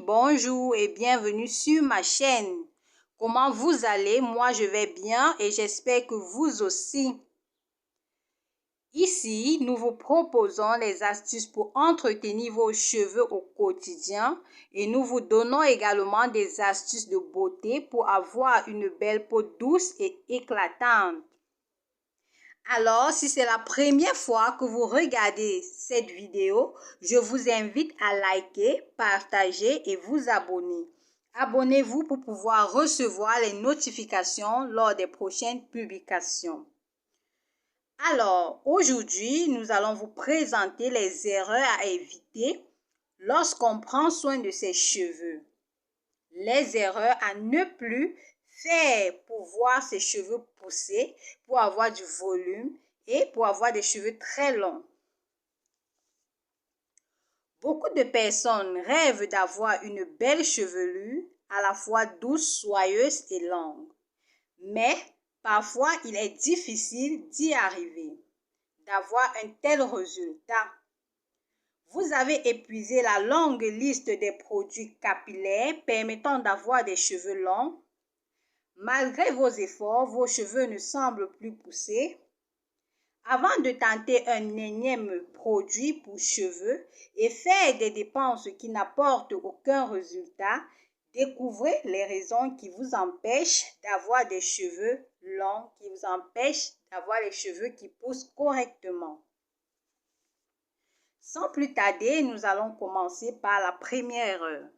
bonjour et bienvenue sur ma chaîne. Comment vous allez? Moi, je vais bien et j'espère que vous aussi. Ici, nous vous proposons les astuces pour entretenir vos cheveux au quotidien et nous vous donnons également des astuces de beauté pour avoir une belle peau douce et éclatante. Alors, si c'est la première fois que vous regardez cette vidéo, je vous invite à liker, partager et vous abonner. Abonnez-vous pour pouvoir recevoir les notifications lors des prochaines publications. Alors, aujourd'hui, nous allons vous présenter les erreurs à éviter lorsqu'on prend soin de ses cheveux. Les erreurs à ne plus faire pour voir ses cheveux pousser, pour avoir du volume et pour avoir des cheveux très longs. Beaucoup de personnes rêvent d'avoir une belle chevelure, à la fois douce, soyeuse et longue. Mais parfois, il est difficile d'y arriver, d'avoir un tel résultat. Vous avez épuisé la longue liste des produits capillaires permettant d'avoir des cheveux longs. Malgré vos efforts, vos cheveux ne semblent plus pousser. Avant de tenter un énième produit pour cheveux et faire des dépenses qui n'apportent aucun résultat, découvrez les raisons qui vous empêchent d'avoir des cheveux longs, qui vous empêchent d'avoir les cheveux qui poussent correctement. Sans plus tarder, nous allons commencer par la première erreur.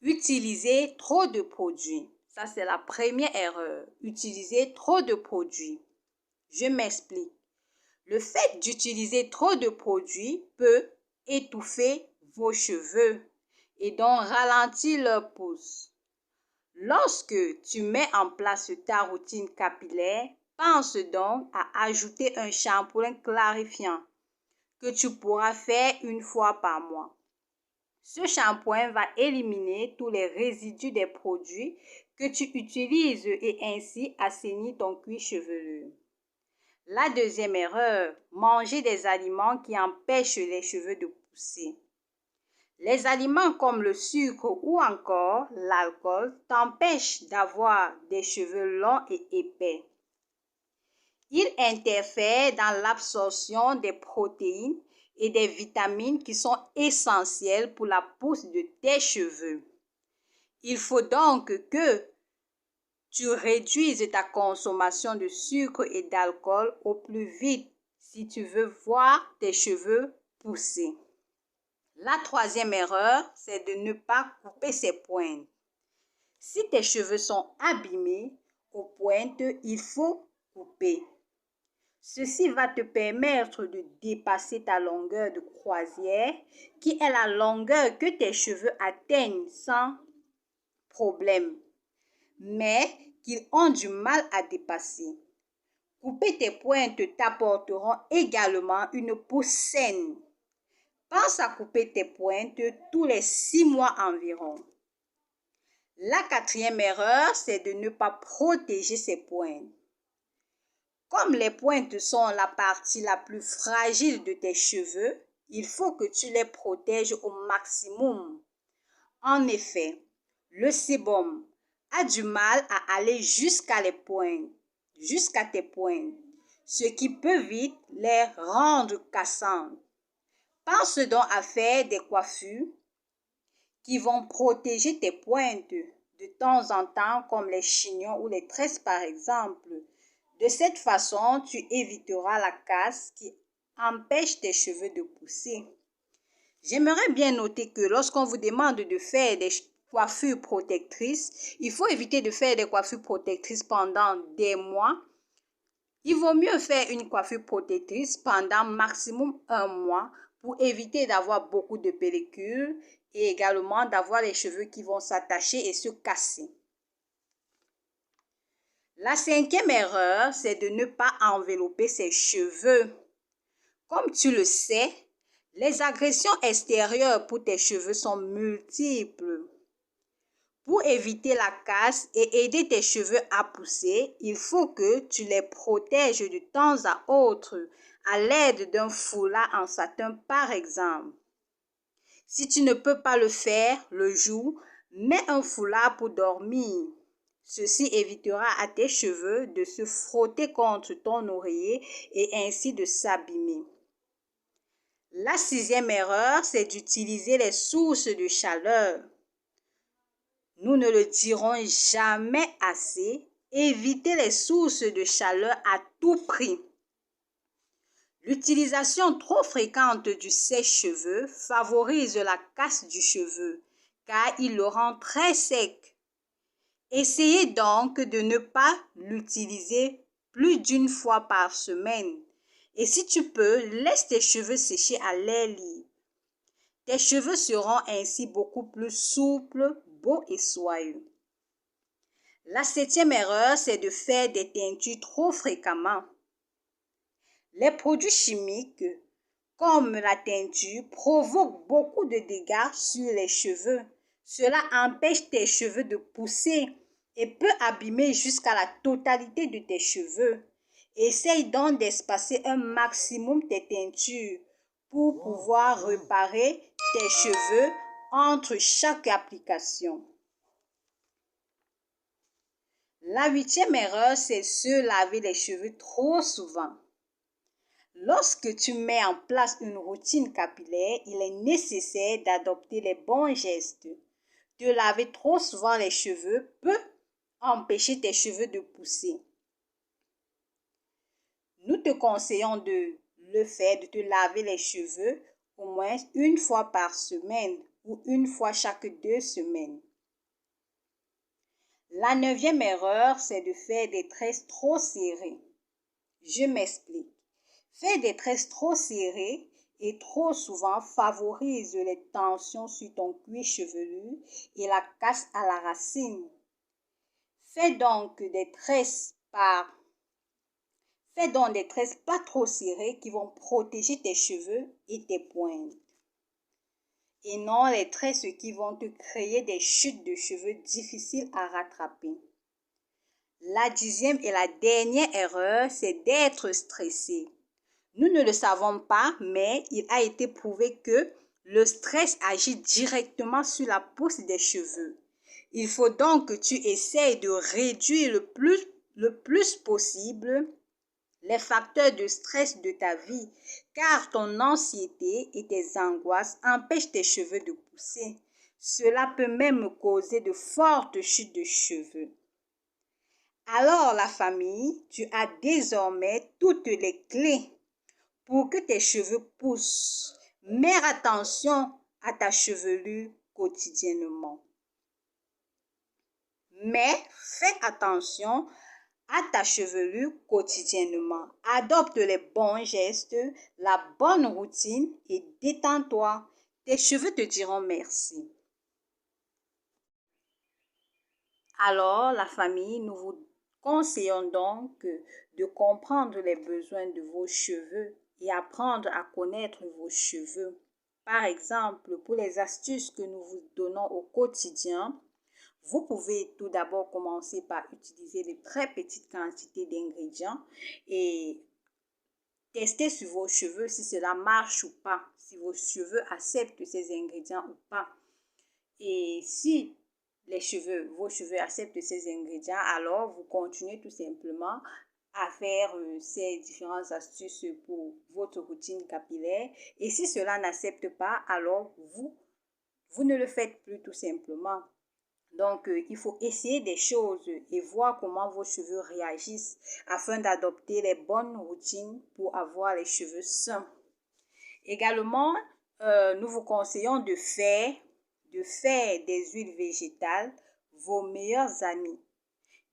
Utiliser trop de produits. Ça, c'est la première erreur. Utiliser trop de produits. Je m'explique. Le fait d'utiliser trop de produits peut étouffer vos cheveux et donc ralentir leur pousse. Lorsque tu mets en place ta routine capillaire, pense donc à ajouter un shampoing clarifiant que tu pourras faire une fois par mois. Ce shampoing va éliminer tous les résidus des produits que tu utilises et ainsi assainir ton cuir chevelu. La deuxième erreur, manger des aliments qui empêchent les cheveux de pousser. Les aliments comme le sucre ou encore l'alcool t'empêchent d'avoir des cheveux longs et épais. Ils interfèrent dans l'absorption des protéines et des vitamines qui sont essentielles pour la pousse de tes cheveux. Il faut donc que tu réduises ta consommation de sucre et d'alcool au plus vite si tu veux voir tes cheveux pousser. La troisième erreur, c'est de ne pas couper ses pointes. Si tes cheveux sont abîmés aux pointes, il faut couper. Ceci va te permettre de dépasser ta longueur de croisière, qui est la longueur que tes cheveux atteignent sans problème, mais qu'ils ont du mal à dépasser. Couper tes pointes t'apporteront également une peau saine. Pense à couper tes pointes tous les 6 mois environ. La quatrième erreur, c'est de ne pas protéger ses pointes. Comme les pointes sont la partie la plus fragile de tes cheveux, il faut que tu les protèges au maximum. En effet, le sébum a du mal à aller jusqu'à tes pointes, ce qui peut vite les rendre cassantes. Pense donc à faire des coiffures qui vont protéger tes pointes de temps en temps, comme les chignons ou les tresses par exemple. De cette façon, tu éviteras la casse qui empêche tes cheveux de pousser. J'aimerais bien noter que lorsqu'on vous demande de faire des coiffures protectrices, il faut éviter de faire des coiffures protectrices pendant des mois. Il vaut mieux faire une coiffure protectrice pendant maximum 1 mois pour éviter d'avoir beaucoup de pellicules et également d'avoir les cheveux qui vont s'attacher et se casser. La cinquième erreur, c'est de ne pas envelopper ses cheveux. Comme tu le sais, les agressions extérieures pour tes cheveux sont multiples. Pour éviter la casse et aider tes cheveux à pousser, il faut que tu les protèges de temps à autre à l'aide d'un foulard en satin par exemple. Si tu ne peux pas le faire le jour, mets un foulard pour dormir. Ceci évitera à tes cheveux de se frotter contre ton oreiller et ainsi de s'abîmer. La 6e erreur, c'est d'utiliser les sources de chaleur. Nous ne le dirons jamais assez, évitez les sources de chaleur à tout prix. L'utilisation trop fréquente du sèche-cheveux favorise la casse du cheveu car il le rend très sec. Essayez donc de ne pas l'utiliser plus d'une fois par semaine. Et si tu peux, laisse tes cheveux sécher à l'air libre. Tes cheveux seront ainsi beaucoup plus souples, beaux et soyeux. La 7e erreur, c'est de faire des teintures trop fréquemment. Les produits chimiques, comme la teinture, provoquent beaucoup de dégâts sur les cheveux. Cela empêche tes cheveux de pousser et peut abîmer jusqu'à la totalité de tes cheveux. Essaye donc d'espacer un maximum tes teintures pour pouvoir réparer tes cheveux entre chaque application. La 8e erreur, c'est se laver les cheveux trop souvent. Lorsque tu mets en place une routine capillaire, il est nécessaire d'adopter les bons gestes. Te laver trop souvent les cheveux peut empêcher tes cheveux de pousser. Nous te conseillons de le faire, de te laver les cheveux au moins une fois par semaine ou une fois chaque 2 semaines. La 9e erreur, c'est de faire des tresses trop serrées. Je m'explique. Faire des tresses trop serrées et trop souvent favorise les tensions sur ton cuir chevelu et la casse à la racine. Fais donc des tresses pas trop serrées qui vont protéger tes cheveux et tes pointes. Et non les tresses qui vont te créer des chutes de cheveux difficiles à rattraper. La 10e et la dernière erreur, c'est d'être stressé. Nous ne le savons pas, mais il a été prouvé que le stress agit directement sur la pousse des cheveux. Il faut donc que tu essayes de réduire le plus possible les facteurs de stress de ta vie, car ton anxiété et tes angoisses empêchent tes cheveux de pousser. Cela peut même causer de fortes chutes de cheveux. Alors la famille, tu as désormais toutes les clés pour que tes cheveux poussent. Mets attention à ta chevelure quotidiennement. Mais fais attention à ta chevelure quotidiennement. Adopte les bons gestes, la bonne routine et détends-toi. Tes cheveux te diront merci. Alors, la famille, nous vous conseillons donc de comprendre les besoins de vos cheveux et apprendre à connaître vos cheveux. Par exemple, pour les astuces que nous vous donnons au quotidien, vous pouvez tout d'abord commencer par utiliser de très petites quantités d'ingrédients et tester sur vos cheveux si cela marche ou pas, si vos cheveux acceptent ces ingrédients ou pas. Et si vos cheveux acceptent ces ingrédients, alors vous continuez tout simplement à faire ces différentes astuces pour votre routine capillaire. Et si cela n'accepte pas, alors vous ne le faites plus tout simplement. Donc, il faut essayer des choses et voir comment vos cheveux réagissent afin d'adopter les bonnes routines pour avoir les cheveux sains. Également, nous vous conseillons de faire des huiles végétales vos meilleures amies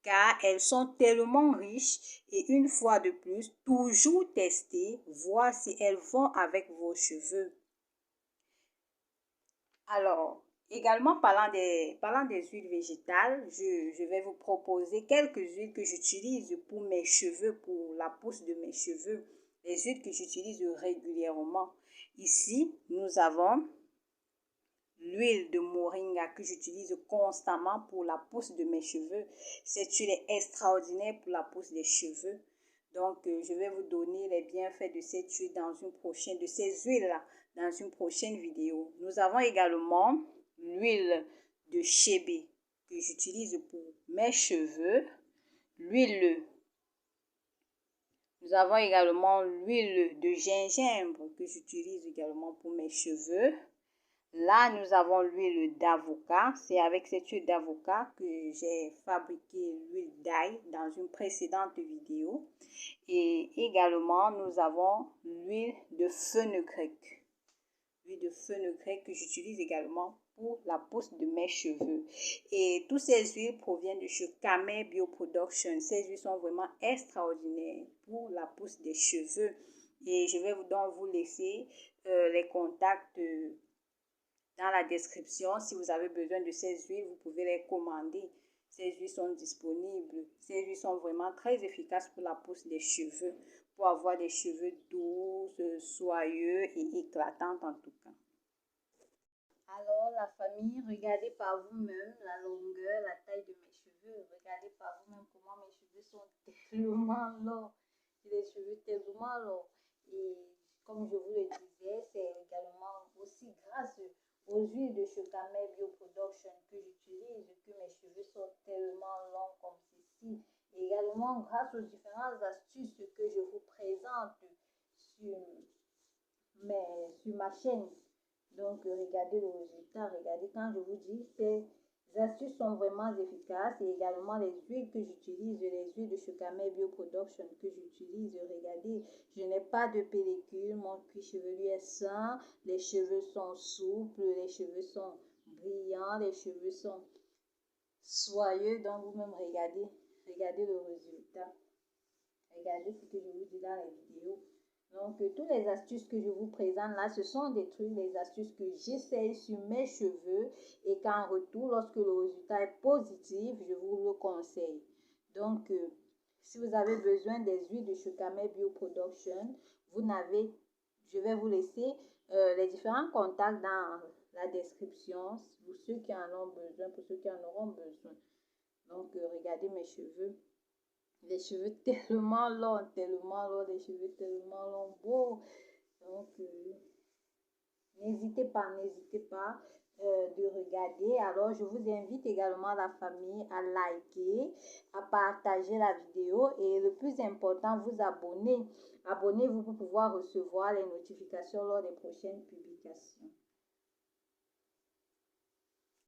car elles sont tellement riches et une fois de plus, toujours tester, voir si elles vont avec vos cheveux. Alors, également parlant des huiles végétales, je vais vous proposer quelques huiles que j'utilise pour mes cheveux, pour la pousse de mes cheveux, les huiles que j'utilise régulièrement. Ici, nous avons l'huile de moringa que j'utilise constamment pour la pousse de mes cheveux. Cette huile est extraordinaire pour la pousse des cheveux. Donc, je vais vous donner les bienfaits de cette huile dans une prochaine, de ces huiles-là dans une prochaine vidéo. Nous avons également l'huile de chébé que j'utilise pour mes cheveux. Nous avons également l'huile de gingembre que j'utilise également pour mes cheveux. Là, nous avons l'huile d'avocat. C'est avec cette huile d'avocat que j'ai fabriqué l'huile d'ail dans une précédente vidéo. Et également, nous avons l'huile de fenugrec. L'huile de fenugrec que j'utilise également pour la pousse de mes cheveux. Et toutes ces huiles proviennent de chez Camay Bioproduction. Ces huiles sont vraiment extraordinaires pour la pousse des cheveux. Et je vais donc vous laisser les contacts dans la description. Si vous avez besoin de ces huiles, vous pouvez les commander. Ces huiles sont disponibles. Ces huiles sont vraiment très efficaces pour la pousse des cheveux, pour avoir des cheveux doux, soyeux et éclatants en tout cas. Alors la famille, regardez par vous-même la longueur, la taille de mes cheveux. Regardez par vous-même comment mes cheveux sont tellement longs. J'ai des cheveux tellement longs. Et comme je vous le disais, c'est également aussi grâce aux huiles de chez Camay Bioproduction que j'utilise que mes cheveux sont tellement longs comme ceci. Et également grâce aux différentes astuces que je vous présente sur ma chaîne. Donc, regardez le résultat. Regardez quand je vous dis, ces astuces sont vraiment efficaces. Et également les huiles que j'utilise, les huiles de chez Camay Bioproduction que j'utilise. Regardez, je n'ai pas de pellicule. Mon cuir chevelu est sain. Les cheveux sont souples. Les cheveux sont brillants. Les cheveux sont soyeux. Donc, vous-même, regardez. Regardez le résultat. Regardez ce que je vous dis dans les vidéos. Donc, toutes les astuces que je vous présente là, ce sont des trucs, des astuces que j'essaye sur mes cheveux et qu'en retour, lorsque le résultat est positif, je vous le conseille. Donc, si vous avez besoin des huiles de chez Camay Bioproduction, je vais vous laisser les différents contacts dans la description pour ceux qui en ont besoin, pour ceux qui en auront besoin. Donc, regardez mes cheveux. Les cheveux tellement longs, les cheveux tellement longs, beaux. Donc, n'hésitez pas de regarder. Alors, je vous invite également la famille à liker, à partager la vidéo et le plus important, vous abonner. Abonnez-vous pour pouvoir recevoir les notifications lors des prochaines publications.